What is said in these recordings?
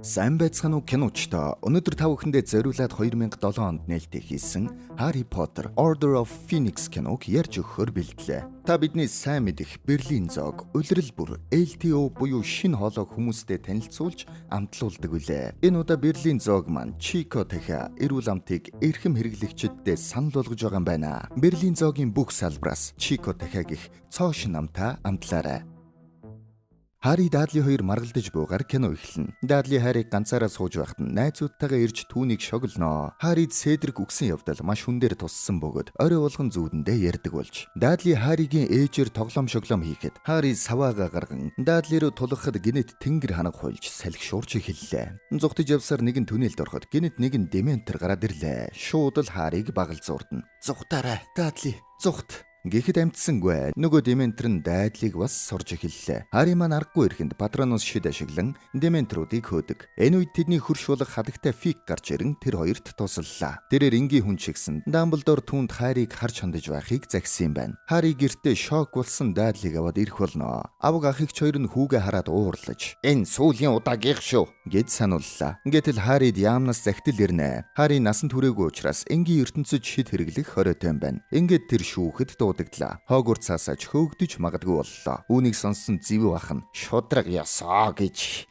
Сайн байцгаана уу киночтой. Өнөөдөр та бүхэндээ зориулаад 2007 онд нээлттэй хийсэн Harry Potter Order of Phoenix киног ярьж өгөхөөр бэлдлээ. Та бидний сайн мэдих Берлин зоог, улирал бүр LTO буюу шинэ хоолойг хүмүүстэй танилцуулж амтлуулдаг үлээ. Энэ удаа Берлин зоог маань Chico дахиа эрүүл амтыг эрхэм хэрэглэгчдэд санал болгож байгаа юм байна. Берлин зоогийн бүх салбраас Chico дахиа гих цоошин намтаа амтлаарай. Harry Dudley хоёр маргалдаж буугаар кино эхэлнэ. Dudley Harry ганцаараа сууж байхад нь найзуудтайгаа ирж түүнийг шоглоно. Harry Cedric үгсэн явдал маш хүн дээр туссан бөгөөд орой болгон зүүдэндээ ярьдаг болж. Dudley Harry-гийн ээжээр тоглоом шоглоом хийхэд Harry саваагаа гарган Dudley руу тулгахад гинэт тэнгэр ханаг хуйлж салхи шуурч эхэллээ. Зүгтж явсаар нэг нь түнэлд ороход гинэт нэг нь Dementor гараад ирлээ. Шууд л Harry-г багалзуурдна. Зүгтаарай Dudley, зүгт. Гэхэд амтсангүй. Нөгөө Dementor нь Dudley-г бас сурж эхэллээ. Harry маань аргагүй ирэхэнд Patronus шид ашиглан Dementor-уудыг хөөдөг. Энэ үед тэдний хөрш болох хадагтай Fig гарч ирэн тэр хоёрт туслалаа. Тэрээр энгийн хүн чигсэн Dumbledore түүнд Harry-г харж хандаж байхыг загсан юм байна. Harry гэртээ шок болсон Dudley-г аваад ирэх болно. Авг ахигч хоёр нь хүүгээ хараад уурлаж "Энэ сүүлийн удаагийнх шүү" гэж санууллаа. Гэтэл Harry-д яамнаас захидал ирнэ. Harry насанд хүрээгүй учраас энгийн ертөнцөд шид хэрэглэх хориотой юм байна. Ингээд тэр шүүхэд Хогвартсаас ч хөөгдөж магадгүй боллоо. Үүнийг сонссон Зэвүү ах нь "Шудраг ясаа" гэж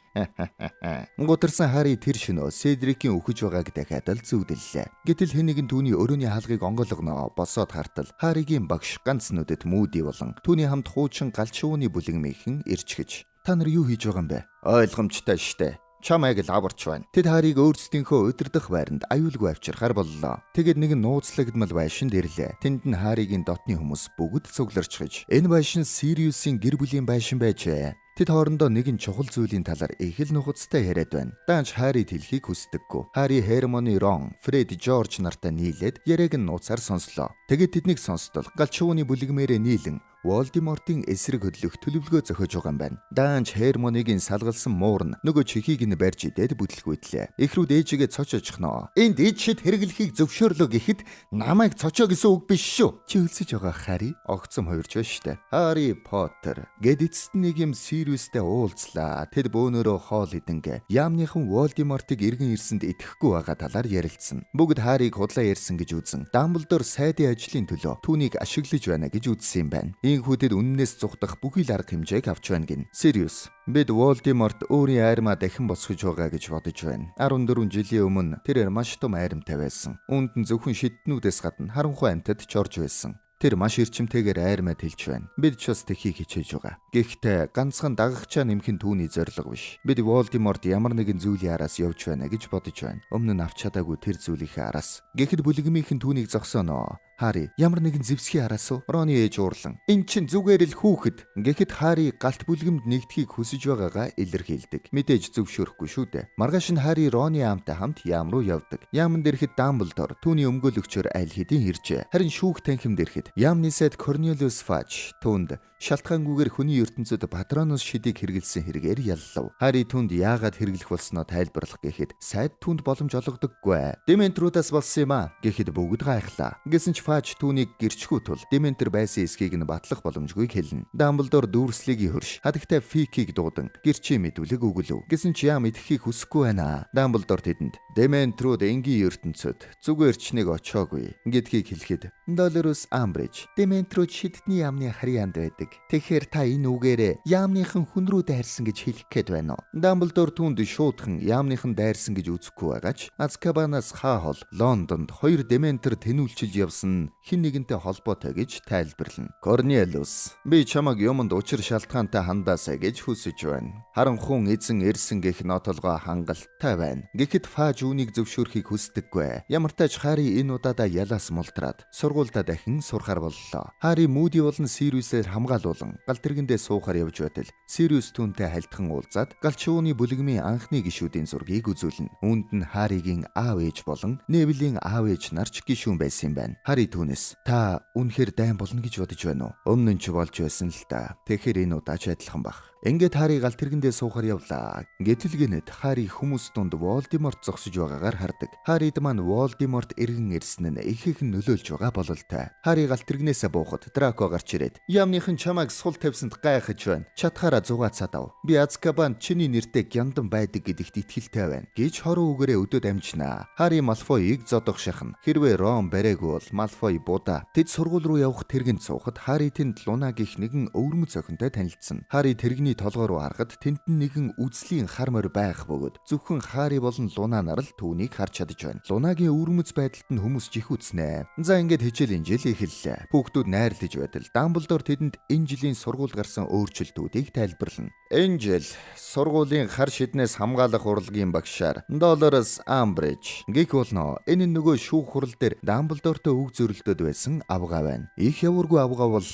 гутарсан Harry тэр шөнөө Cedric-ийн өгөж байгааг дахиад л зүвдэллээ. Гэтэл хэн нэгэн түүний өрөөний хаалгыг онгойлгоно босоод хартал Harry-гийн багш ганц нүдэд Moody болон түүний хамт хуучин галчууны бүлэгмийнхэн ирчгэж "Та нар юу хийж байгаа юм бэ?" "Ойлгомжтой штэ. Чамайг л аварч байна." Тэд Харийг өөрсдийнхөө удирдах байранд аюулгүй авчирхаар боллоо. Тэгээд нэг нууцлагдмал байшинд ирлээ. Тэнд нь Харигийн дотны хүмүүс бүгд цугларчхиж энэ байшин Sirius-ийн гэр бүлийн байшин байжээ. Тэд хоорондоо нэгэн чухал зүйлийн талаар их л нухацтай яриад байна. Даанч Харид хэлхийг хүсдэггүй. Harry, Hermione, Ron, Fred, George нартай нийлээд яриаг нь нууцаар сонслоо. Тэгээд тэднийг сонсдол галчууны бүлэгмээрээ нийлэн Voldemort-ийн эсрэг хөдлөх төлөвлөгөө зохиож байгаа юм байна. Даанч Hermione-гийн салгалсан муур нь нөгөө чихийг нь барьж идээд бүтлгүйтлээ. Эхрүүд ээжигээ цоч очихноо. "Энд ээж шид хэрэглэхийг зөвшөөрлөө гэхэд намайг цочоо гэсэн үг биш шүү." "Чи өлсөж байгаа Harry?" огцом хоёрч байна штэ. Harry Potter гэд эцэст нэг юм Sirius-тэй уулзлаа. Тэд бөөнөрөө хоол идэнгэ яамныхан Voldemort-ыг иргэн ирсэнд итгэхгүй байгаа талаар ярилцсан. Бүгд Harry-г худлаа ярьсан гэж үзэн Dumbledore сайдын ажлын төлөө түүнийг ашиглаж байна гэж үзсэн юм байна. Хүүтэд үннээс зүхдах бүхий л арга хэмжээг авч байна гин. Sirius, бид Voldemort өөрийн айрмаа дахин босгож байгаа гэж бодож байна. 14 жилийн өмнө тэрээр маш том айрамтай байсан. Үүнд нь зөвхөн шиднүүдээс гадна харанхуй амьтад ч орж байсан. Тэр маш эрчимтэйгээр айрмаа тэлж байна. Бид ч бас тэхийг хичээж байгаа. Гэхдээ ганцхан дагагчаа нэмэх нь түүний зорилго биш. Бид Voldemort ямар нэгэн зүйлийн араас явж байна гэж бодож байна. Өмнө нь авч чадаагүй тэр зүйлийнхээ араас. Гэхэд бүлэгмийнхэн түүнийг зогсооно. Harry, ямар нэгэн зэвсгийн араас уу? Ron-ы ээж уурлан. "Энэ чинь зүгээр л хүүхэд." Гэхэд Harry галт бүлгэмд нэгдэхийг хүсэж байгаагаа илэрхийлдэг. Мэдээж зөвшөөрөхгүй шүү дээ. Маргааш нь Harry Ron-ы аамтай хамт яам руу явдаг. Яамд ирэхэд Dumbledore түүний өмгөөлөгчөөр аль хэдийн иржээ. Харин шүүх танхимд ирэхэд яамны сайд Cornelius Fudge түүнд шалтгаангүйгээр хүний ертөнцид Patronus шидийг хэрэгэлсэн хэрэгээр яллав. Harry түүнд яагаад хэрэглэх болсноо тайлбарлах гэхэд сайд түүнд боломж олгодоггүй. "Dementor-удаас болсон юм аа" гэхэд бүгд гайхлаа. Гэсэн ч Fudge түүнийг гэрчхүү тул Dementor байсан эсхийг нь батлах боломжгүйг хэлнэ. Dumbledore дүүрслэгийн хөрш хадагтай Fig-ийг дуудан гэрчийн мэдүүлэг өгөлөв. Гэсэн ч яам идэхийг хүсэхгүй байна. Dumbledore тэдэнд "Dementor-ууд энгийн ертөнцид зүгээр ч нэг очоогүй" гэдгийг хэлэхэд Dolorus Umbridge "Dementor-ууд шидний яамны харьяанд байдаг. Тэгэхээр та энэ үгээрээ яамныхан хүн рүү дайрсан гэж хэлэх гээд байна уу?" Dumbledore түүнд шуудхан яамныхан дайрсан гэж үзэхгүй байгаач Azkaban-аас хаахол Лондонд 2 Dementor тэнүүлчилж явсан хин нэгэнтэй холбоотой гэж тайлбарлана. "Cornelius, би чамайг юмд учир шалтгаантай хандаасаа гэж хүсэж байна. Харанхуун эзэн ирсэн гэх нотолгоо хангалттай байна." Гэхэд Fudge үүнийг зөвшөөрөхийг хүсдэггүй. Ямар тач Harry энэ удаадаа ялаас мултраад сургуультай дахин сурахаар боллоо. Harry Moody болон Sirius-ээр хамгаалуулан гал тэргэндээ суухаар явж байтал Sirius түүнтэй хальтхан уулзаад галчууны бүлэгмийн анхны гишүүдийн зургийг үзүүлнэ. Үүнд нь Harry-гийн аав ээж болон Neville-ийн аав ээж нарч гишүүн байсан юм байна. Harry түүнээс "Та үнэхээр дайн болно гэж бодож байна уу? Өмнө нь ч болж байсан л та. Тэгэхээр энэ удаач адилхан бах. Ингээд Хари галт тэргэндээ суухаар явлаа. Гэтэл Хари хүмүүс дунд Волдеморт зогсож байгаагаар хардаг. Харид маань Волдеморт эргэн ирсэн нь ихэнх нөлөөлж байгаа бололтой. Хари галт тэргнээсээ буухад Драко гарч ирээд "Яамныхан чамайг сул тавьсанд гайхаж байна. Чадхаараа зугаацаад ав. Би Азкабанд чиний нэртэй гяндан байдаг гэдэгт итгэлтэй байна" гэж хорон үгээрээ өдөөд амжинаа. Хари Малфойыг зодох шахна. Хэрвээ Рон барээгүй бол Малфой будаа. Тэд сургууль руу явах тэргэнд суухад Хари тэнд Луна гэх нэгэн өвөрмөц охинтой танилцсан. Хари тэрэгний толгой руу харахад тэнд нэгэн үзлийн хар морь байх бөгөөд зөвхөн Хари болон Лунанаар л түүнийг харж чадж байна. Лунагийн өвөрмөц байдалд нь хүмүүс жих үзнэ. За ингээд хичээлийн жил эхэллээ. Хүүхдүүд найрлаж байтал Дамблдор тэдэнд энэ жилийн сургууль гарсан өөрчлөлтүүдийг тайлбарлана. Энэ жил сургуулийн хар шиднээс хамгаалах урлагийн багшаар Долорес Амбридж гэх болно. Энэ нь нөгөө шүүх хурал дээр Дамблдортой үг зөрөлдөд байсан авгаа байна. Их явургүй авгаа бол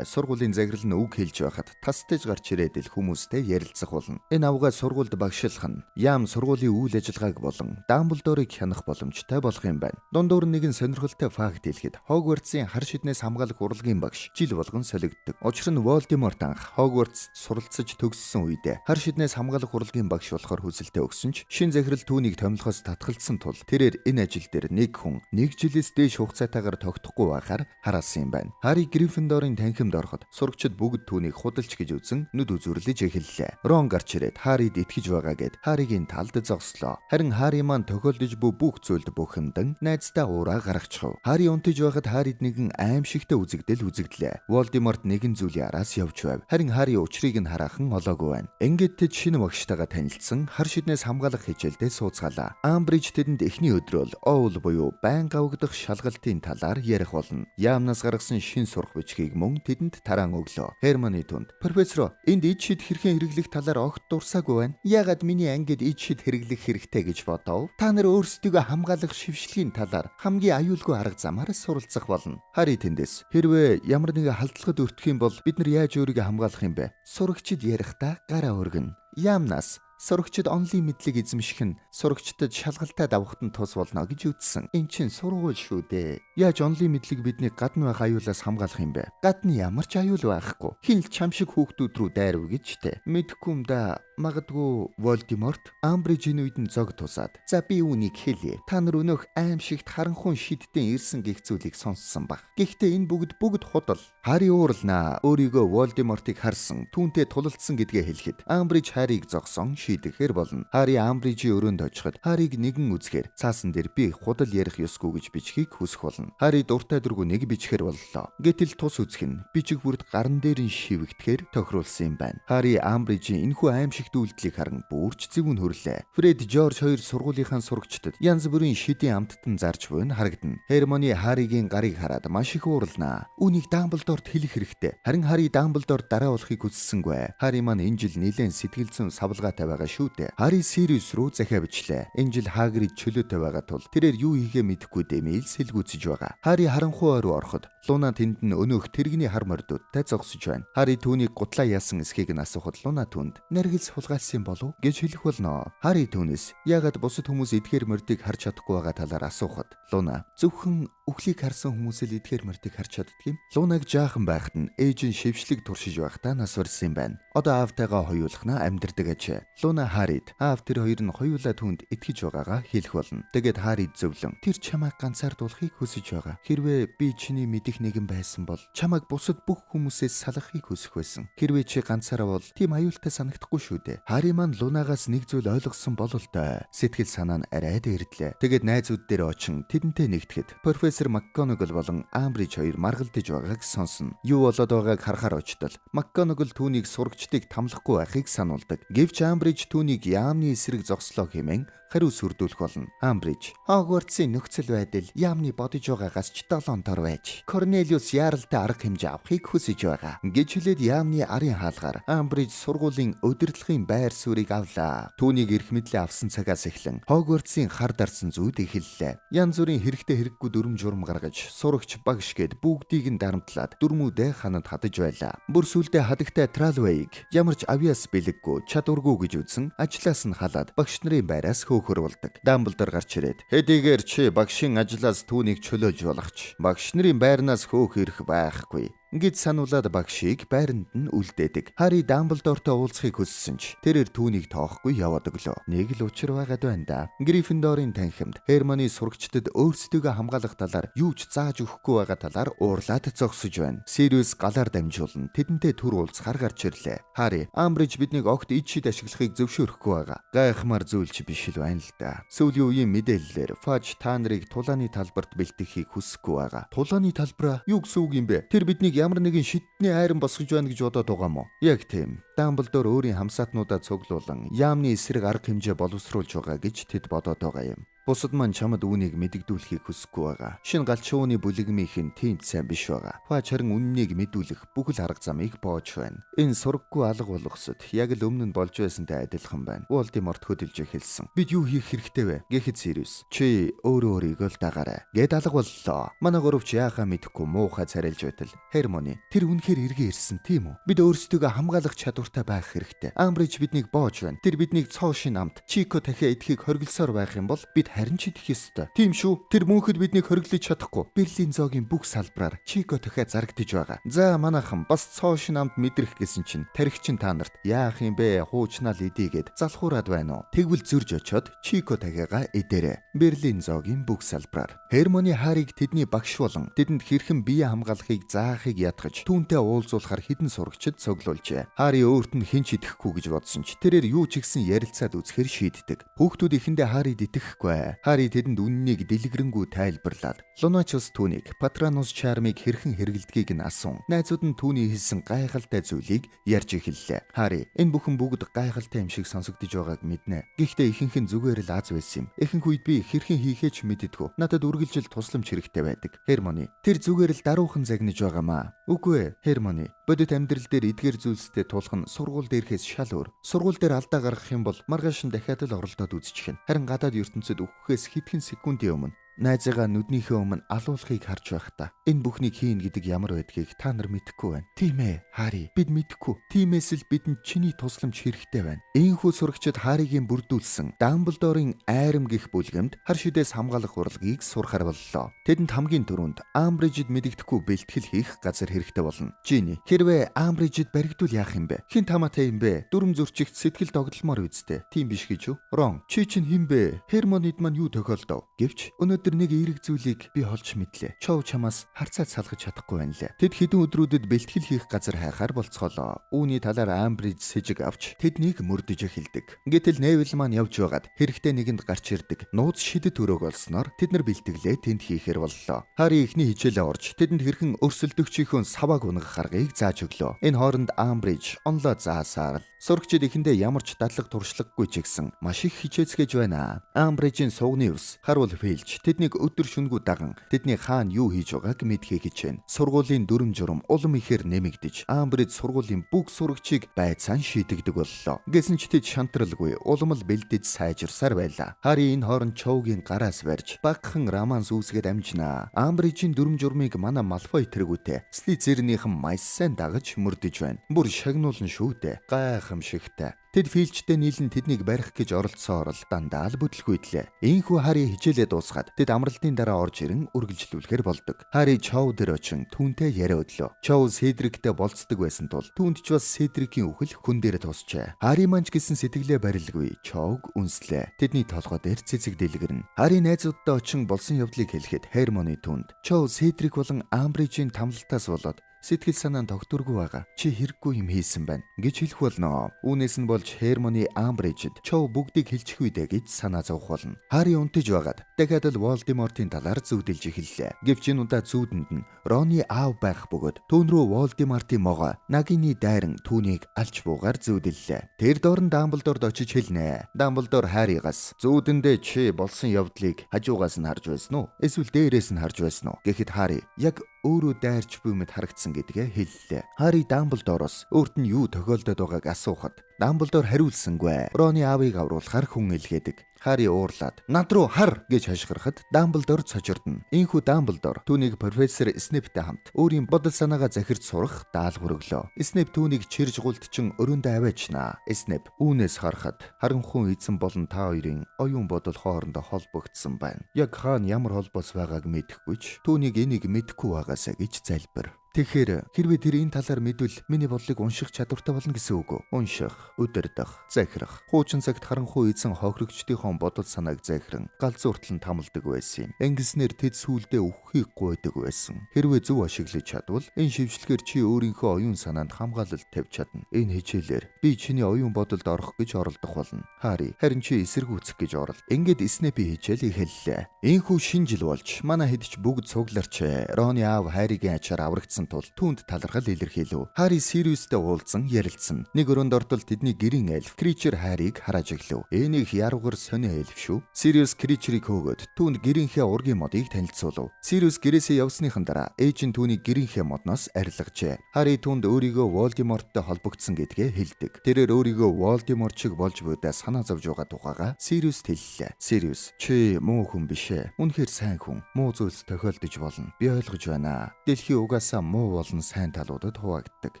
сургуулийн заграл нь үг хэлж байхад тастаж гарч ирээд л хүмүүстэй ярилцах болно. Энэ авгаа сургуульд багшлах нь Яам сургуулийн үйл ажиллагааг болон Дамблдорыг хянах боломжтой болох юм байна. Дундуур нэгэн сонирхолтой факт хэлэхэд Хогвартсын хар шиднээс хамгаалах урлагийн багш жил болгон солигддог. Учир нь Волдеморт анх Хогвартс суралцаж төгссөн үедээ хар шиднээс хамгаалах урлагийн багш болохоор хүсэлтэд өгсөн ч шин захирал түүнийг томилхоос татгалцсан тул тэрээр энэ ажил дээр нэг хүн нэг жилээс дээш хугацаатаагаар тогтохгүй байхаар хараасан юм байна. Хари Гриффиндорын танхимд ороход сурагчид бүгд түүнийг худалч гэж үзэн нүд үзүрлэж эхэллээ. Рон гарч ирээд Харид итгэж байгаа гэд Харигийн талд зогслоо. Харин Хари маань тохиолдож буй бүх зүйлд бухимдан найздаа уураа гаргачихв. Хари унтаж байхад Харид нэгэн аимшигтай үзэгдлээ. Волдеморт нэгэн зүйлийн араас явж байв. Харин Хари учрыг нь хараахан олоогүй байна. Ингээд тэд шинэ багштайгаа танилцсан хар шиднээс хамгаалах хичээлдээ сууцгаалаа. Амбридж тэдэнд эхний өдрөөл Оул буюу байн гавгдах шалгалтын талаар ярих болно. Яамнаас гаргасан шин сурах бичгийг мөн тэдэнд тараан өглөө. Хермоны түнд "Профессор, энд ид шид хэрхэн хэрэглэх талаар огт дурсаагүй байна. Яагаад миний ангид ид шид хэрэглэх хэрэгтэй гэж бодов? Та нар өөрсдийгөө хамгаалах шившлийн талаар хамгийн аюулгүй арга замаар суралцах болно." Хари тэндээс "Хэрвээ ямар нэгэн халдлагад өртөх юм бол бид нар яаж өөрийгөө хамгаалах юм бэ? Сурагчид ярихдаа гараа өргөн. Яамнаас сурагчид онлын мэдлэг эзэмших нь сурагчдад шалгалтаа давахад нь тус болно гэж үзсэн. Энэ чинь сургууль шүү дээ. Яаж онлын мэдлэг бидний гадна байх аюулаас хамгаалах юм бэ? Гадна ямар ч аюул байхгүй. Хин л чам шиг хүүхдүүд рүү дайрв гэж тэ. Мэдхгүй юм да. Магадгүй Волдеморт Амбрижийн үед нь зог тусаад. За би үүнийг хэлье. Та нар өнөөх аимшигт харанхуй шиддэн ирсэн гэх зүйлийг сонссон баг. Гэхдээ энэ бүгд худал. Хари уурлнаа. Өөрийгөө Волдемортыг харсан, түүнтэй тулалдсан гэдгээ хэлэхэд Амбридж Хариг зогсон шийдэхээр болно. Хари Амбрижийн өрөөнд очиход Хариг нэгэн үзэхээр цаасан дээр би худал ярих ёсгүй гэж бичгийг хүсэх болно. Хари дуртай дургүй нэг бичгээр боллоо. Гэтэл тус үзэх нь бичиг бүрд гарн дээр нь шивэгдэхээр тохируулсан юм байна. Хари Амбрижийн энэхүү аимшигт үйлдэлийг харан бүрч зэвүүн хөрлөө. Фред, Жорж хоёр сургуулийнхаа сурагчдад янз бүрийн шидийн амттан зарж буй нь харагдана. Хермоны Харигийн гарыг хараад маш их уурлнаа. Үүнийг Дамблдорт хэлэх хэрэгтэй. Харин Хари Дамблдорт дараа болохыг хүссэнгүй. Хари маань энэ жил нэлээд сэтгэл зүйн савлгаатай байгаа шүү дээ. Хари Сириус руу захиа бичлээ. Энэ жил Хагрид чөлөөтэй байгаа тул тэрээр юу хийгээ мэдэхгүй дэмэйл сэлгүүцэж байгаа. Хари харанхуй руу ороход Луна тэнд нь өнөөх тэрэгний хар мордуудтай зогсож байна. Хари түүнийг гутлаа яасан эсхийг нь асуухад Луна түнд "Нэргэлс хулгайлсан болов?" гэж хэлэх болно. Хари түүнээс яагаад бусад хүмүүс эдгээр мордыг харж чадахгүй байгаа талаар асуухад Луна "Зөвхөн үхлийг харсан хүмүүс л эдгээр мордыг харж чаддаг юм. Лунаг жаахан байхад нь ээж нь шившлэг туршиж байхдаа нас барсан юм байна. Одоо аавтайгаа хоёулахна амьдардаг ажээ. Луна Харид аав тэр хоёр нь хоёулаа түүнд итгэж байгаагаа хэлэх болно. Тэгээд Харид зөвлөн "Тэр чамайг ганцаардуулахыг хүсэж байгаа. Хэрвээ би чиний мэдих нэгэн байсан бол чамайг бусад бүх хүмүүсээс салгахыг хүсэх байсан. Хэрвээ чи ганцаараа бол тийм аюултай санагдахгүй шүү дээ." Хари маань Лунагаас нэг зүйл ойлгосон бололтой. Сэтгэл санаа нь арай дээрдлээ. Тэгээд найзууд дээр очин тэдэнтэй нэгтгэхэд профессор МакГонагал болон Амбридж хоёр маргалдаж байгааг сонсно. Юу болоод байгааг харахаар очтол МакГонагал түүнийг сурагчдыг тамлахгүй байхыг сануулдаг. Гэвч Амбридж түүнийг Яамны эсрэг зогслоо хэмээн хариу сүрдүүлэх болно. Амбридж Хогвартсын нөхцөл байдал Яамны бодож байгаагаас ч 7 дор байж Корнелиус яаралтай арга хэмжээ авахыг хүсэж байгаа гэж хэлээд Яамны арын хаалгаар Амбридж сургуулийн удирдлагын байр суурийг авлаа. Түүнийг эрх мэдлээ авсан цагаас эхлэн Хогвартсын хар дарсан зүйд эхэллээ. Янз бүрийн хэрэгтэй хэрэггүй дүрм журм гаргаж сурагч багш гээд бүгдийг нь дарамтлаад дүрмүүдээ ханад хадаж байлаа. Бүр сүлдээ хадагтай Тралвейг ямар ч авьяас бэлэггүй чадваргүй гэж үзсэн ажлаас нь халаад багш нарын байраас хөөхөр болдог. Дамблдор гарч ирээд "Хэдийгээр чи багшийн ажлаас түүнийг чөлөөлж болгоч багш нарын байрнаас хөөх ирэх байхгүй. Гэж сануулад багшийг байранд нь үлдээдэг. Хари Дамблдортой уулзахыг хүссэн ч тэрээр түүнийг тоохгүй яваад өглөө. Нэг л учир байгаад байна да. Гриффиндорын танхимд Германы сурагчдад өөрсдийгөө хамгаалах талаар юу ч зааж өгөхгүй байгаа талаар уурлаад зогсож байна. Сириус галаар дамжуулан тэдэнтэй түр уулзахаар гарч ирлээ. Хари, Амбридж биднийг огт ид шид ашиглахыг зөвшөөрөхгүй байгаа. Гайхмаар зүйлч биш л байна л да. Сүүлийн үеийн мэдээллээр Фаж та нарыг тулааны талбарт бэлтгэхийг хүсэхгүй байгаа. Тулааны талбараа юу гэсэн үг юм бэ? Тэр биднийг ямар нэгэн шидний айран босгож байна гэж бодоод байгаа мó? Яг тийм. Дамблдор өөрийн хамсаатнуудаа цуглуулan яамны эсрэг арга хэмжээ боловсруулж байгаа гэж тэд бодоод байгаа юм. Бусад маань чамд үүнийг мэдэгдүүлэхийг хүсэхгүй байгаа. Шинэ галчууны бүлэгмийнх нь тийм сайн биш байгаа. Фаж харин үннийг мэдүүлэх бүхэл арга замыг боож байна. Энэ сураггүй алга болгосод яг л өмнө нь болж байсантай адилхан байна. Волдеморт хөдөлж эхэлсэн. Бид юу хийх хэрэгтэй вэ? Гэхэд Сириус, чи өөрийгөө л дагаарай. Гэд алга боллоо. Манай гуравч яахаа мэдэхгүй муухай царилж байтал. Гермони, тэр үнэхээр эргээ ирсэн тийм үү? Бид өөрсдөө хамгаалах чадвартай байх хэрэгтэй. Амбридж биднийг боож байна. Тэр биднийг цоо шин амт Чико дахиа эдхийг хоригдсоор байх юм бол бид харин ч идэх ёстой. Тийм шүү. Тэр мөнхөд биднийг хориглож чадахгүй. Берлин зоогийн бүх салбараар Чико дахиа зарагдаж байгаа. За манайхан бас цоо шин амт мэдрэх гэсэн чинь тархичин та нарт яах юм бэ? Хуучнаал идийгээд залхуураад байна уу? Тэгвэл зөрж очоод Чико дахиагаа идээрэй. Берлин зоогийн бүх салбараар. Гермони Хариг тэдний багш болон тэдэнд хэрхэн бие хамгаалахыг заахыг ятгаж түүнтэй уулзуулахар хідэн сурагчид цуглуулжээ. Хари өөрт нь хинч идэхгүй гэж бодсон ч тэрээр юу ч ихсэн ярилцаад үзэхэр шийддэг. Хүүхдүүд эхэндээ Харид итгэхгүй. Хари тэдэнд үннийг дэлгэрэнгүй тайлбарлаад Луначус түүнийг Патранус чармыг хэрхэн хэрэглэдгийг нь асуув. Найзууд нь түүний хэлсэн гайхалтай зүйлийг ярьж эхэллээ. Хари, энэ бүхэн бүгд гайхалтай юм шиг сонсогдож байгааг мэднэ. Гэхдээ ихэнх нь зүгээр л аз байсан юм. Ихэнх үед би хэрхэн хийхээ ч мэддэггүй. Надад үргэлжил тусламж хэрэгтэй байдаг. Гермони, тэр зүгээр л даруухан загнаж байгаамаа. Үгүй ээ, Гермони. Бодит амьдрал дээр эдгээр зүйлстэй тулах нь сургууль дээрхээс шал өөр. Сургууль дээр алдаа гаргах юм бол маргааш нь дахиад л оролдоод үзчихнэ. Харин гадаад ертөнцид өгөхөөс хэдхэн секундын өмнө найзыгаа нүднийхээ өмнө алуулахыг харж байх та. Энэ бүхнийг хийн гэдэг ямар байдгийг та нар мэдэхгүй байна. Тийм ээ, Хари, бид мэдэхгүй. Тиймээс л бидэнд чиний тусламж хэрэгтэй байна. Ийхүү сурагчид Харигийн бүрдүүлсэн Дамблдорын айрам гих бүлгэмд хар шидээс хамгаалах урлагийг сурахар боллоо. Тэдэнд хамгийн түрүүнд Амбриджид мэдэгдэхгүй бэлтгэл хийх газар хэрэгтэй болно. Жини, хэрвээ Амбриджид баригдвал яах юм бэ? Хин тамаатай юм бэ? Дүрм зөрчигт сэтгэл догдломоор үздэй. Тийм биш гэж юу? Рон, чи чинь хэн бэ? Гермонид маань юу тохиолдов? Гэвч өнөөдөр нэг эерэг зүйлийг би олж мэдлээ. Чов чамаас харцаад салгаж чадахгүй байна лээ. Тэд хэдэн өдрүүдэд бэлтгэл хийх газар хайхаар болцгоолоо. Үүний талаар Амбридж сэжиг авч тэднийг мөрдөж эхэлдэг. Гэтэл Невил маань явж байгаад хэрэгтэй нэгэнд гарч ирдэг. Нууц шидэт өрөөг олсноор тэд нар бэлтгэлээ тэнд хийхээр боллоо. Хари ихний хичээлээ орж тэдэнд хэрхэн өрсөлдөгчийнхөө савааг унгах аргыг зааж өглөө. Энэ хооронд Амбридж онлоо заасаар л сурагчид эхэндээ ямар ч дадлаг туршлагагүй ч гэсэн маш их хичээцгээж байна. Амбриджийн сугны ус харуул фейлж тэднийг өдөр шөнөгүй даган тэдний хаана юу хийж байгааг мэдхийг хичээнэ. Сургуулийн дүрм журам улам ихээр нэмэгдэж Амбридж сургуулийн бүх сурагчийг байцаан шийдэгдэг боллоо. Гэсэн ч тэд шантралгүй улам л бэлдэж сайжирсаар байлаа. Хари энэ хооронд Чоугийн гараас барьж багахан романс үүсгээд амжинаа. Амбриджийн дүрм журмыг манай Малфой тэргүүтээ Слизеринийхэн маш сайн дагаж мөрдөж байна. Бүр шагнуулна шүү дээ. Гайхамшигтай. Тэд филчтэй нийлэн тэднийг барих гэж оролцсоор л дандаа л бүтлгүйдлээ. Ийхүү Хари хичээлээ дуусгаад тэд амралтын дараа орж ирэн үргэлжлүүлэхээр болдог. Хари Чоу дээр очин түүнтэй яриа өдлөө. Чоу Седриктэй болцдог байсан тул түүнд ч бас Седрикийн үхэл хүн дээр тусчээ. Хари манч гэсэн сэтгэлээ барилгүй Чоуг үнслээ. Тэдний толгой дээр цэцэг дэлгэрнэ. Хари найзуудтай очин болсон явдлыг хэлэхэд Гермони түүнд Чоу Седрик болон Амбриджийн тамлалтаас болоод сэтгэл санаа нь тогтургүй байгаа. Чи хэрэггүй юм хийсэн байна гэж хэлэх болно. Үүнээс нь болж Гермони Амбриджид Чоу бүгдийг хэлчих үедээ гэж санаа зовох болно. Хари унтаж байгаад дахиад л Волдемортын талаар зүүдэлж эхэллээ. Гэвч энэ удаа зүүдэнд нь Роны аав байх бөгөөд түүн рүү Волдемортын могоо Нагины дайран түүнийг алж буугаар зүүдэллээ. Тэр дорн Дамблдорд очиж хэлнэ. Дамблдор Харигаас зүүдэндээ чи болсон явдлыг хажуугаас нь харж байсан уу? Эсвэл дээрээс нь харж байсан уу? Гэхэд Хари яг өөрөө дайрч буй мэд харагдсан гэдгээ хэллээ. Хари Дамблдороос өөрт нь юу тохиолдоод байгааг асуухад Дамблдор хариулсангүй. Роны аавыг авруулахаар хүн илгээдэг. Хари уурлаад "Над руу хар" гэж хашгирахад Дамблдор цочирдно. Ийхүү Дамблдор түүнийг профессор Снейптэй хамт өөрийн бодол санаагаа захирч сурах даалгавар өглөө. Снейп түүнийг чирж гултчин өрөөндөө аваачнаа. Снейп үүнээс харахад харанхуй эзэн болон та хоёрын оюун бодол хоорондоо холбогдсон байна. Яг хаана ямар холбоос байгааг мэдэхгүй ч түүнийг энийг мэдэхгүй байгаасаа гэж залбир. Тэгэхээр хэрвээ тэр энэ талаар мэдвэл миний бодлыг унших чадвартай болно гэсэн үг. Унших, удирдах, захирах. Хуучин цагт харанхуй эзэн хохирогчдийнхоо бодол санааг захиран галзууртлан тамалдаг байсан юм. Ингэснээр тэд сүулдэ өвхийг гуйдаг байсан. Хэрвээ зөв ашиглаж чадвал энэ шивжлэгээр чи өөрийнхөө оюун санаанд хамгаалалт тавьж чадна. Энэ хичээлээр би чиний оюун бодолд орох гэж оролдох болно. Харин чи эсэргүүцэх гэж орол. Ингээд Снэпи хичээл эхэллээ. Энэхүү шинэ жил болж манай хэд ч бүгд цугларч Роны аав Харигийн ачаар аврагдсан тул түүнд талархал илэрхийлв. Хари Сириустэй уулзсан, ярилцсан. Нэг өрөөнд ортол тэдний гэрийн эльф Кричер Хариг хараж өглөв. Энийг яруугар сонио эльф шүү. Сириус Кричерийг хөөгөөд түүнд гэрийнхээ ургийн модыг танилцуулв. Сириус гэрээсээ явсныхан дараа ээж нь түүнийг гэрийнхээ модноос арилгажээ. Хари түүнд өөрийгөө Волдеморттой холбогдсон гэдгээ хэлдэг. Тэрээр өөрийгөө Волдеморт шиг болж буйдаа санаа зовж байгаа тухайга Сириуст хэллээ. Сириус, чи муу хүн биш ээ. Үнэхээр сайн хүн. Муу зүйлс тохиолдож болно. Би ойлгож байна. Дэлхий угаасаа муу болон сайн талуудад хуваагддаг.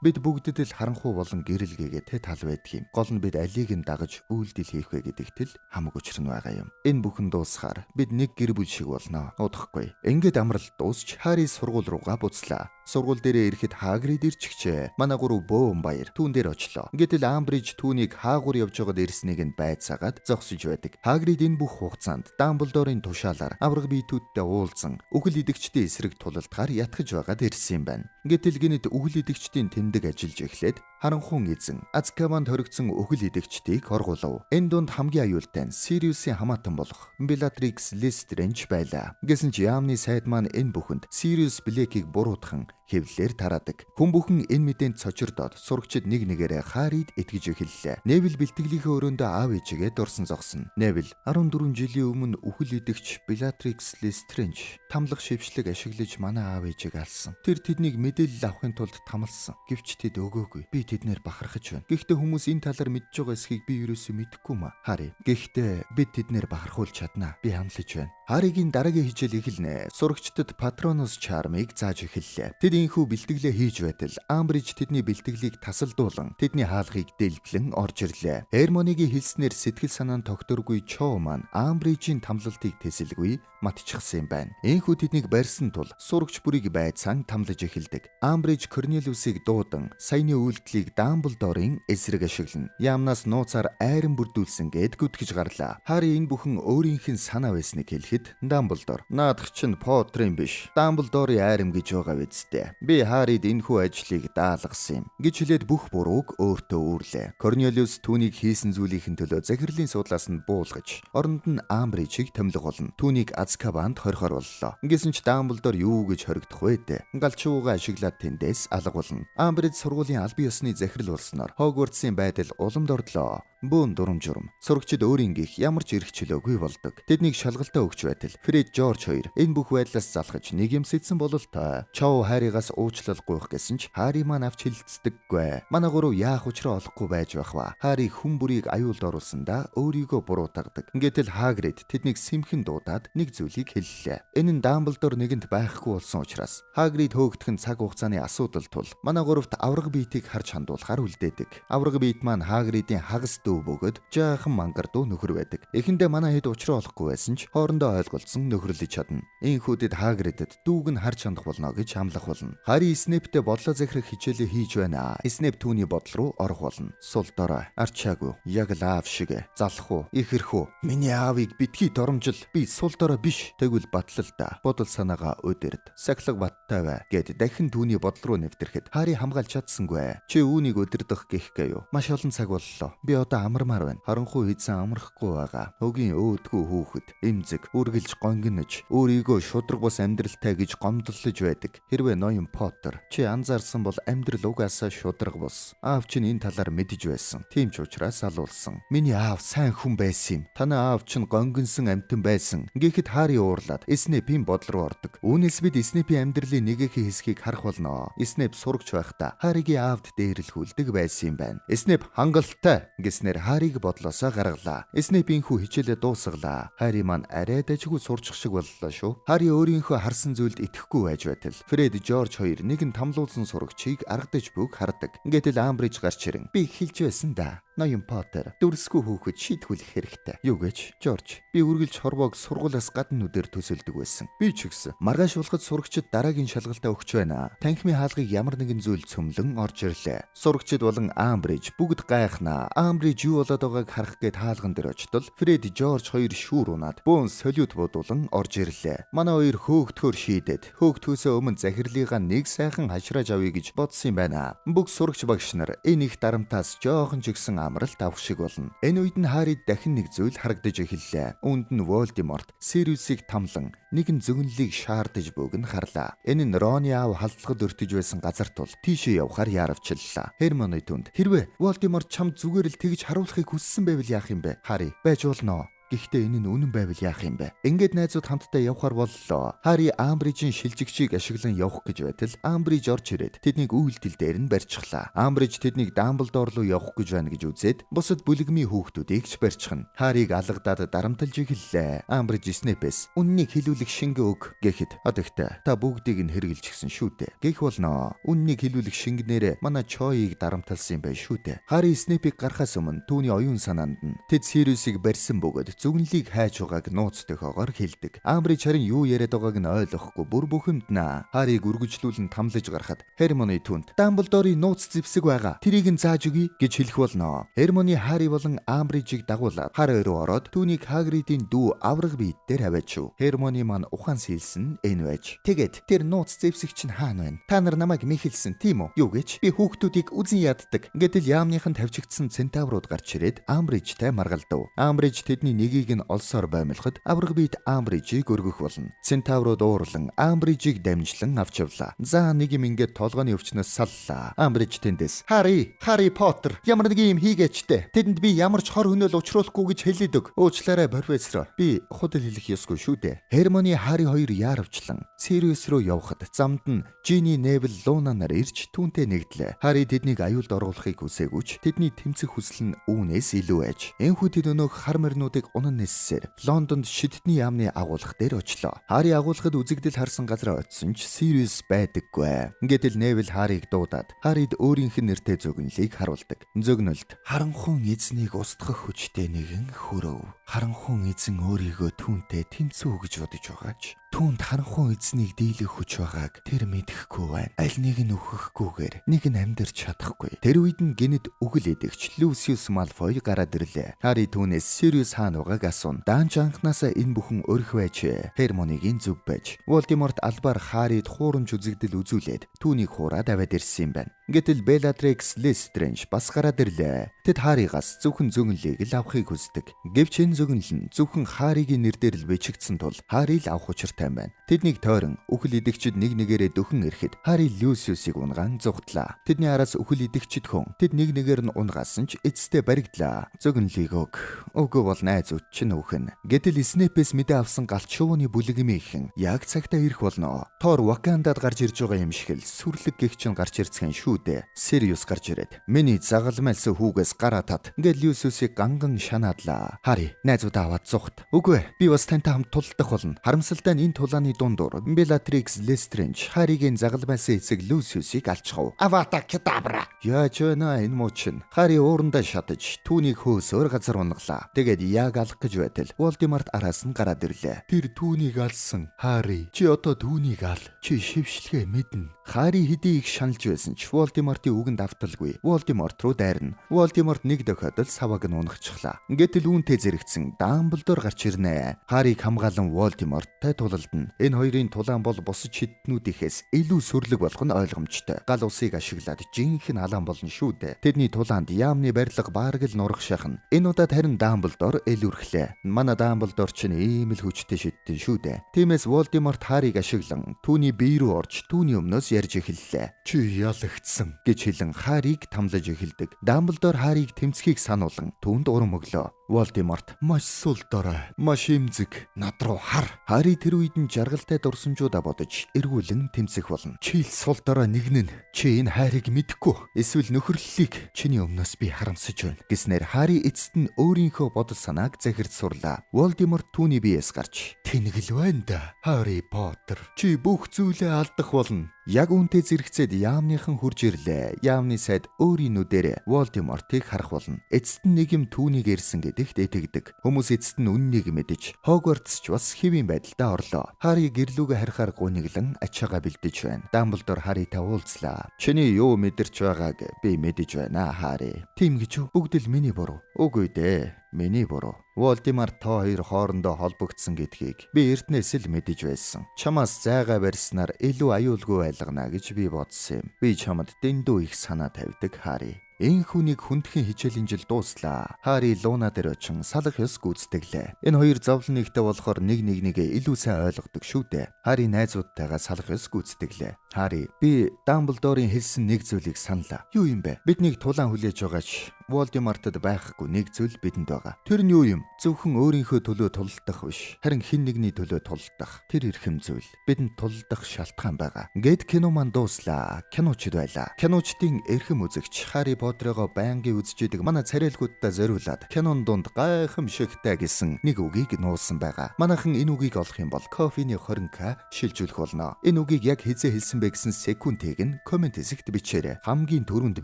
Бид бүгдэд л харанхуй болон гэрэл гээгээд тал байдаг юм. Гол нь бид алийг нь дагаж үйлдэл хийх вэ гэдэгт л хамаг учир нь байгаа юм. Энэ бүхэн дуусахаар бид нэг гэр бүл шиг болно. Удахгүй. Ингээд амралт дуусч Хари сургууль руугаа буцлаа. Сургууль дээрээ ирэхэд Хагрид ирчихжээ. Манай гурав бөөн баяр түүн дээр очлоо. Гэтэл Амбриж түүнийг хаагур явж байгаад ирснийг нь байцаагаад зогсож байдаг. Хагрид энэ бүх хугацаанд Дамблдорын тушаалаар авраг биетүүдтэй уулзан үхэл идэгчдийн эсрэг тулалдахаар ятгах байгаад ирсэн юм байна. Гэтэл гинэд үхэл идэгчдийн тэмдэг ажиллаж эхлээд харанхуун эзэн Азкабанд хоригдсон үхэл идэгчдийг оргуулв. Энэ дунд хамгийн аюултай нь Сириусийн хамаатан болох Белатрикс Лестрендж байлаа. Гэсэн ч яамны сайд маань энэ бүхэнд Сириус Блэкийг буруутхан хэвлэлээр тараадаг. Хүн бүхэн энэ мэдээнд цочирдоод сурагчид нэг нэгээрээ Харид итгэж эхэллээ. Невил бэлтгэлийнхээ өрөөндөө аав ээжигээ дурсан зогсно. Невил 14 жилийн өмнө үхэл идэгч Белатрикс Лестрендж тамлах шившлэг ашиглаж манай аав ээжийг алсан. Тэр тэднийг мэдээлэл авахын тулд тамалсан. Гэвч тэд өгөөгүй. Би тэднэр бахархаж байна. Гэхдээ хүмүүс энэ талаар мэдж байгаа эсхийг би ерөөсөө мэдэхгүй маа. Хари. Гэхдээ бид тэднэр бахархуулж чаднаа. Би хамлаж байна. Харигийн дараагийн хичээл эхэлнэ. Сурагчдад Патронус чармыг зааж эхэллээ. Тэд инхүү бэлтгэлээ хийж байтал Амбриж тэдний бэлтгэлийг тасалдуулан тэдний хаалгыг дэлглэн орж ирлээ. Эрмонигийн хэлснээр сэтгэл санаа нь тогтворгүй Чоо маань Амбрижийн тамлалтыг тэсэлгүй матчихсан юм байна. Энэхүү тэднийг барьсан тул сурагч бүрийг байцаан тамлаж эхэлдэг. Амбриж Корнелиусыг дуудан саяны үйлдэлийг Дамблдорын эсрэг ашиглана. Яамнаас нууцаар айран бүрдүүлсэн гэд гүтгэж гарлаа. Хари энэ бүхэн өөрийнх нь санаа байсныг хэлэхэд Дамблдор наадах чинь Поттерын биш Дамблдорын айрам гэж байгаа биз. Би Харид энэхүү ажлыг даалгасан юм гэж хэлээд бүх бурууг өөртөө үүрлээ. Корнелиус түүнийг хийсэн зүйлийн төлөө захирлын судлаас нь буулгаж, оронд нь Амбрижийг томилгуулна. Түүнийг Азкабанд хорихоор боллоо. Ингэсэн ч Дамблдор юу гэж хоригдох вэ дээ? Галчуугаа ашиглаад тэндээс алгуулна. Амбриж сургуулийн албан ёсны захирал болсноор Хогвартсын байдал уламд орлоо. Бөөн дурам журам. Сурагчид өөрийн гих ямар ч эрх чөлөөгүй болдог. Тэднийг шалгалтаа өгч байтал Фред Жорж хоёр энэ бүх байдлаас залхаж нэг юм сэтсэн бололтой. Чоо Харигаас уучлал гуйх гэсэн ч Хари маань авч хилцдэггүй. Манай гурав яах учраа олохгүй байж байх ба. Хари хүн бүрийг аюулд оруулсандаа өөрийгөө буруутгадаг. Ингээтэл Хагрид тэднийг сэмхэн дуудаад нэг зүйлийг хэллээ. Энэ нь Дамблдор нэгэнд байхгүй болсон учраас Хагрид хөөгдөх нь цаг хугацааны асуудал тул манай гуравт авраг биетийг харж хандуулахаар үлдээдэг. Авраг биет маань Хагридийн хагас дүү бөгөөд жаахан мангар дүү нөхөр байдаг. Эхэндээ манай хэд учраа олохгүй байсан ч хоорондоо ойлголцсон нөхөрлөж чадна. Ийхүүдэд Хагридэд дүүг нь харж хандах болно гэж хамлах болно. Хари Снэптэй бодлоо захирах хичээлээ хийж байна. Снэп түүний бодол руу орох болно. Сул дорой, арчаагүй, яг л аав шиг залах уу, ихэрх үү. Миний аавыг битгий доромжил. Би сул дорой биш. Тэгвэл батлал та. Бодол санаагаа өдөрд. Сахилга баттай бай. Гэд дахин түүний бодол руу нэвтрэхэд Хари хамгаалж чадсангүй. Чи үүнийг өдөрдөх гэх гээё. Маш олон цаг боллоо. Би одоо амармаар байна. Харанхуй эзэн амрахгүй байгаа. Өгийн өөдгүү хүүхэд, эмзэг, үргэлж гонгинож, өөрийгөө шудраг бус амьдралтай гэж гомдлож байдаг. Хэрвээ ноён Поттер чи анзаарсан бол амьдрал угаасаа шудраг бус. Аав чинь энэ талаар мэдэж байсан. Тийм ч учраас алуулсан. Миний аав сайн хүн байсан юм. Танай аав чинь гонгинсон амтан байсан. Гэхдээ Хари уурлаад Снэпийн бодол руу ордог. Үүнээс бид Снэпийн амьдралын нэгэхийн хэсгийг харах болно. Снэп сурагч байхдаа Харигийн аавд дээрлэхүүлдэг байсан юм байна. Снэп хангалттай гэснээр Хариг бодлоосоо гаргалаа. Снэпийн хүү хичээлээ дуусгалаа. Хари маань арай дажгүй сурчих шиг боллоо шүү. Хари өөрийнхөө харсан зүйлд итгэхгүй байж байтал Фред Жорж хоёр нэгэн тамлуулсан сурагчийг аргадаж бүг хардаг. Гэтэл Амбриж гарч ирэн би хэлж байсан да. Ноён Поттер дүрсгүй хүүхэд шийтгүүлэх хэрэгтэй. Юу гэж? Жорж, би үргэлж хорвоог сургуулиас гадна нүдээр төсөлдөг байсан. Би ч гэсэн маргааш болоход сурагчид дараагийн шалгалтаа өгч байна. Танхимын хаалгыг ямар нэгэн зүйл цөмлөн орж ирлээ. Сурагчид болон Амбридж бүгд гайхнаа. Амбридж юу болоод байгааг харах гээд хаалган дээр очтол Фред, Жорж хоёр шүүр унаад бөөн солиут буудуулан орж ирлээ. Манай хоёр хөөгдөхөөр шийдээд хөөгдөхөөсөө өмнө захирлыгаа нэг сайхан хашрааж авъя гэж бодсон юм байна. Бүх сурагч багш нар энэ их дарамтаас жоохон ч ихсэн амралт авах шиг болно. Энэ үед нь Харрид дахин нэг зүйл харагдаж эхэллээ. Үүнд нь Волдеморт Сириусыг тамлан нэгэн зөгнөлийг шаардаж бөгн харлаа. Энэ нь Роны аав халдлагад өртөж байсан газар тул тийшээ явахаар яарвчлалаа. Хермионы түнд хэрвээ Волдеморт чам зүгээр л тэгж харуулахыг хүссэн байвал яах юм бэ? Харри, байж болно. Гэхдээ энэ нь үнэн байвал яах юм бэ? Ингээд найзууд хамтдаа явхаар боллоо. Харри Амбрижийн шилжигчийг ашиглан явах гэж байтал Амбриж орж ирээд тэднийг үйлдэл дээр нь барьчихлаа. Амбриж тэднийг Дамблдор руу явах гэж байна гэж үзээд бусад бүлэгмийн хүүхдүүдийг ч барьчихна. Харриг алгадаад дарамтлж эхэллээ. Амбриж Снэпээс үннийг хэлүүлэх шингэ өг гэхэд одогтой та бүгдийг нь хэрэгжилчихсэн шүү дээ. Гэх болно. Үннийг хэлүүлэх шингэнээр манай Чоийг дарамтлсан юм байна шүү дээ. Харри Снэпийг гарахаас өмнө түүний оюун санаанд нь тэд Сириусыг барьсан бөгөөд зүгнэлийг хайж байгааг нууц төхөөгөр хэлдэг. Амбриж харин юу яриад байгааг нь ойлгохгүй бүр бухимднаа. Харриг үргэлжлүүлэн тамлаж гарахад Хермионы түнд Дамблдорын нууц зэвсэг байгаа. Тэрийг нь зааж өгье гэж хэлэх болно. Хермионы Харри болон Амбрижийг дагуулад хар руу ороод түүнийг Хагридийн дүү авраг биед дээр аваачив. Хермионы маань ухаан сэлсэн энэ байж. Тэгээд тэр нууц зэвсэг чинь хаана байна? Та нар намайг мэхэлсэн тийм үү? Юу гэж? Би хүүхдүүдийг үзен яддаг. Гэтэл яамныхан тавьчигдсан центаврууд гарч ирээд Амбрижтэй маргалдав. Амбриж тэдний нэгийг нь олсоор баймлахад авраг биед Амбрижийг өргөх болно. Центаврууд уурлан Амбрижийг дамжлан авч явлаа. За нэг юм ингээд толгойн өвчнөөс саллаа. Амбриж тэндээс Харри Поттер ямар нэг юм хийгээчтэй. Тэдэнд би ямар ч хор хөнөөл учруулахгүй гэж хэлээд өг. Уучлаарай профессор. Би худал хэлэх ёсгүй шүү дээ. Хермионы Харри хоёр яарвчлан Сириус руу явхад замд нь Жини, Невил, Луна нар ирж түүнтэй нэгдлээ. Харри тэднийг аюулд оруулахыг хүсээгүйч тэдний тэмцэх хүсэл нь үүнээс илүү аж. Энэхүү тэд өнөөх хар морнуудыг унан нээсээр Лондонд шидтний яамны агуулга дээр очлоо. Харри агуулгад үзэгдэл харсан газар очсон ч Сириус байдаггүй. Ингээд л Невил Харриг дуудаад Харрид өөрийнх нь нэртэй зөгнөлийг харуулдаг. Зөгнөлд харанхуй эзнийг устгах хүчтэй нэгэн хүрв. Харанхуй эзэн өөрийгөө түүнтэй тэнцүү гэж бодож байгаач түүнд харанхуй эзнийг дийлэх хүч байгааг тэр мэдэхгүй байна. Аль нэг нь өгөхгүйгээр нэг нь амьдарч чадахгүй. Тэр үед нь гинэд үгэл эдэгч Люциус Малфой гараад ирлээ. Харри түүнээс Сириус хаана байгааг асуув. Даанч анханасаа энэ бүхэн өрх байж Хермионыгийн зүв байж. Волдеморт албаар Харрид хуурамч үзэгдэл үзүүлээд түүнийг хуураад аваад ирсэн юм байна. Гэтэл Белатрикс Лестрендж бас гараад ирлээ. Тэд Харригаас зөвхөн зөгнөлийг л авахыг хүсдэг. Гэвч энэ зөгнөл нь зөвхөн Харригийн нэрээр л бичигдсэн тул Харри л авах учиртай байна. Тэднийг тойрон үхэл идэгчид нэг нэгээрээ дөхөн ирэхэд Харри Люциусыг унгаан зүгтлаа. Тэдний араас үхэл идэгчид хүн тэд нэг нэгээр нь унгаасан ч эцэстээ баригдлаа. Зөгнөлийг өгөө бол найзууд чинь үхэн. Гэтэл Снэпээс мэдээ авсан галт шувууны бүлэгмийнхэн яг цагтаа ирэх болно. Тор Вакандад гарч ирж байгаа юм шиг л сүрлэг гихчин гарч ирцгэн шүү дээ. Сириус гарч ирээд миний загалмайлсан хүүгээс гараа тат. Ингээд Люциусыг ганган шанаадлаа. Харри найзуудаа аваад зүгт. Үгүй би бас тантай хамт тулдах болно. Харамсалтай нь энэ тулааны дундуур Белатрикс Лестрендж Харригийн загалмайлсан эцэг Люциусыг алчхав. Авата Кедавра. Яаж байна энэ муучин? Харри уурандаа шатаж түүнийг хөөсөөр газар унгалаа. Тэгээд яг алах гэж байтал Волдеморт араас нь гараад ирлээ. Тэр түүнийг алсан. Харри чи одоо түүнийг ал. Чи шившлэгээ мэднэ. Харри хэдий их шаналж байсан ч Волдемортын үгэнд авталгүй. Волдеморт руу дайрна. Волдеморт нэг дохиод л саваг нь унагчихлаа. Гэтэл үүнтэй зэрэгцэн Дамблдор гарч ирнэ. Харриг хамгаалан Волдеморттай тулалдана. Энэ хоёрын тулаан бол бусад шидтнүүдийнхээс илүү сүрлэг болох нь ойлгомжтой. Гал усыг ашиглаад жинхэнэ халаан болно шүү дээ. Тэдний тулаанд яамны барилга бараг л нурах шахна. Энэ удаад харин Дамблдор эл үрхлээ. Манай Дамблдор ч ийм л хүчтэй шидтэн шүү дээ. Тиймээс Волдеморт Харриг ашиглан түүний бие рүү орж түүний өмнөөс ярьж эхэллээ. Чи ялагдсан гэж хэлэн Харриг тамлаж эхэлдэг. Дамблдор Харриг тэмцхийг сануулan түүнд урам өглөө. Волдеморт маш сул дорой, маш имзэг, над руу хар. Харри тэр үед нь жаргалтай дурсамжуудаа бодож эргүүлэн тэмцэх болно. Чи л сул дорой нэгнэн. Чи энэ Харриг мэдэхгүй. Эсвэл нөхөрлөлийг чиний өмнөөс би харамсаж байна гэснээр Харри эцэст нь өөрийнхөө бодол санааг захирч сурлаа. Волдеморт түүний биеэс гарч тэнэгэл байна да. Харри Поттер чи бүх зүйлээ алдах болно. Яг үүнтэй зэрэгцээд яамныхан хурж ирлээ. Яамны сайд өөрийн нүдээр Волдемортыг харах болно. Эцэст нь нэг юм түүнийг ирсэн гэдэгт итгэдэг. Хүмүүс эцэст нь үннийг мэдэж Хогвартс ч бас хэвийн байдалтай орлоо. Харри гэрлүүгээ харихаар гуниглан ачаагаа бэлдэж байна. Дамблдор Харритай уулзлаа. Чиний юу мэдэрч байгааг би мэдэж байна, Харри. Тийм гэж үү? Бүгд л миний буруу. Үгүй дээ. Миний буруу. Волдеморт та хоёр хоорондоо холбогдсон гэдгийг би эртнээс л мэдэж байсан. Чамаас зайгаа барьснаар илүү аюулгүй байлгана гэж би бодсон юм. Би чамд дэндүү их санаа тавьдаг, Харри. Энэ хүнийг хүндхэн хичээлийн жил дууслаа. Харри Луна дээр очин салах ёс гүйцэтгэлээ. Энэ хоёр зовлон нэгтэй болохоор нэг нэгээ илүү сайн ойлгодог шүү дээ. Харри найзуудтайгаа салах ёс гүйцэтгэлээ. Харри, би Дамблдорын хэлсэн нэг зүйлийг саналаа. Юу юм бэ? Биднийг тулаан хүлээж байгаач Волдемортод байхгүй нэг зүйл бидэнд байгаа. Тэр нь юу юм? Зөвхөн өөрийнхөө төлөө тулдах биш, харин хэн нэгний төлөө тулдах. Тэр эрхэм зүйл. Бидэнд тулдах шалтгаан байгаа. Гэт кино маань дууслаа. Киночд байлаа. Киночдын эрхэм үзэгч Харри Поттероо байнгын үзэж идэг манай царайлгуудтай зориулаад кинон дунд гайхамшигтай гэсэн нэг үгийг нуусан байгаа. Манайхан энэ үгийг олох юм бол кофений 20к шилжүүлэх болно. Энэ үгийг яг хизээ хэлсэн бэ гэсэн секундыг нь комент хэсэгт бичээрэй. Хамгийн түрүүнд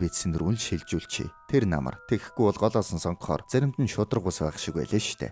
бичсэн рүү л шилжүүлчихье. Тэр намар тэгэхгүй бол голоосон сонгохоор заримд нь шудраг ус байх шиг байлаа штэ.